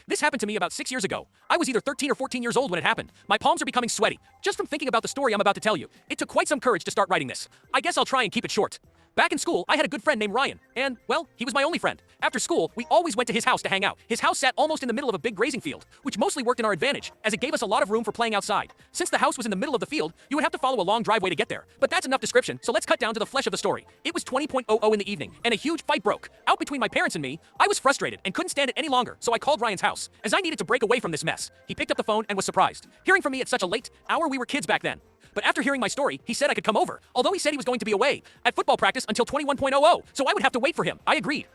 This happened to me about 6 years ago. I was either 13 or 14 years old when it happened. My palms are becoming sweaty, just from thinking about the story I'm about to tell you. It took quite some courage to start writing this. I guess I'll try and keep it short. Back in school, I had a good friend named Ryan, and, well, he was my only friend. After school, we always went to his house to hang out. His house sat almost in the middle of a big grazing field, which mostly worked in our advantage, as it gave us a lot of room for playing outside. Since the house was in the middle of the field, you would have to follow a long driveway to get there. But that's enough description, so let's cut down to the flesh of the story. It was 20:00 in the evening, and a huge fight broke out between my parents and me. I was frustrated and couldn't stand it any longer, so I called Ryan's house, as I needed to break away from this mess. He picked up the phone and was surprised. Hearing from me at such a late hour, we were kids back then. But after hearing my story, he said I could come over, although he said he was going to be away at football practice until 21:00, so I would have to wait for him. I agreed.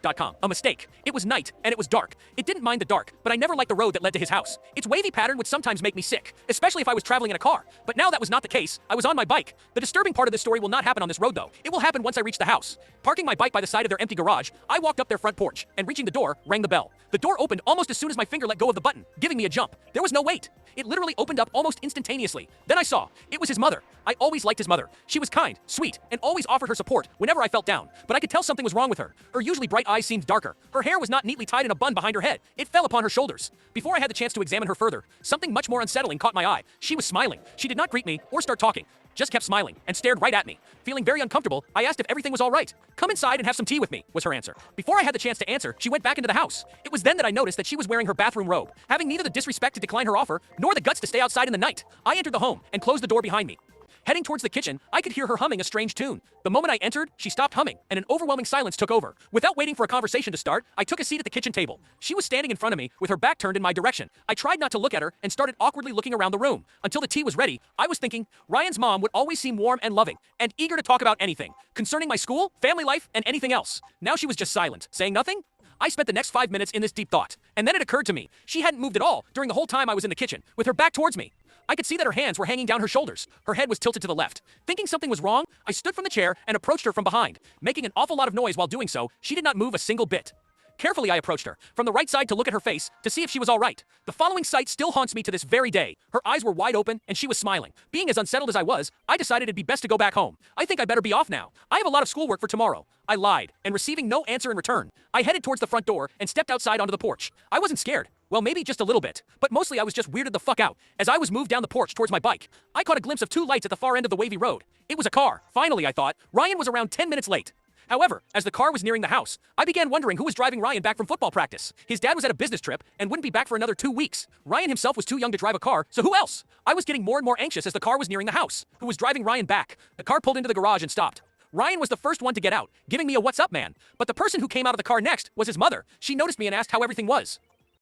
A mistake. It was night, and it was dark. It didn't mind the dark, but I never liked the road that led to his house. Its wavy pattern would sometimes make me sick, especially if I was traveling in a car. But now that was not the case. I was on my bike. The disturbing part of this story will not happen on this road, though. It will happen once I reach the house. Parking my bike by the side of their empty garage, I walked up their front porch, and reaching the door, rang the bell. The door opened almost as soon as my finger let go of the button, giving me a jump. There was no wait. It literally opened up almost instantaneously. Then I saw. It was his mother. I always liked his mother. She was kind, sweet, and always offered her support whenever I felt down. But I could tell something was wrong with her. Her usually bright eyes seemed darker. Her hair was not neatly tied in a bun behind her head. It fell upon her shoulders. Before I had the chance to examine her further, something much more unsettling caught my eye. She was smiling. She did not greet me or start talking. Just kept smiling and stared right at me. Feeling very uncomfortable, I asked if everything was all right. "Come inside and have some tea with me," was her answer. Before I had the chance to answer, she went back into the house. It was then that I noticed that she was wearing her bathroom robe, having neither the disrespect to decline her offer, nor the guts to stay outside in the night. I entered the home and closed the door behind me. Heading towards the kitchen, I could hear her humming a strange tune. The moment I entered, she stopped humming, and an overwhelming silence took over. Without waiting for a conversation to start, I took a seat at the kitchen table. She was standing in front of me, with her back turned in my direction. I tried not to look at her, and started awkwardly looking around the room. Until the tea was ready, I was thinking, Ryan's mom would always seem warm and loving, and eager to talk about anything, concerning my school, family life, and anything else. Now she was just silent, saying nothing? I spent the next 5 minutes in this deep thought, and then it occurred to me, she hadn't moved at all during the whole time I was in the kitchen, with her back towards me. I could see that her hands were hanging down her shoulders. Her head was tilted to the left. Thinking something was wrong, I stood from the chair and approached her from behind. Making an awful lot of noise while doing so, she did not move a single bit. Carefully, I approached her, from the right side to look at her face, to see if she was all right. The following sight still haunts me to this very day. Her eyes were wide open, and she was smiling. Being as unsettled as I was, I decided it'd be best to go back home. I think I better be off now. I have a lot of schoolwork for tomorrow. I lied, and receiving no answer in return, I headed towards the front door and stepped outside onto the porch. I wasn't scared. Well, maybe just a little bit. But mostly I was just weirded the fuck out. As I was moved down the porch towards my bike, I caught a glimpse of 2 lights at the far end of the wavy road. It was a car. Finally, I thought. Ryan was around 10 minutes late. However, as the car was nearing the house, I began wondering who was driving Ryan back from football practice. His dad was at a business trip and wouldn't be back for another 2 weeks. Ryan himself was too young to drive a car, so who else? I was getting more and more anxious as the car was nearing the house. Who was driving Ryan back? The car pulled into the garage and stopped. Ryan was the first one to get out, giving me a "what's up, man?" But the person who came out of the car next was his mother. She noticed me and asked how everything was.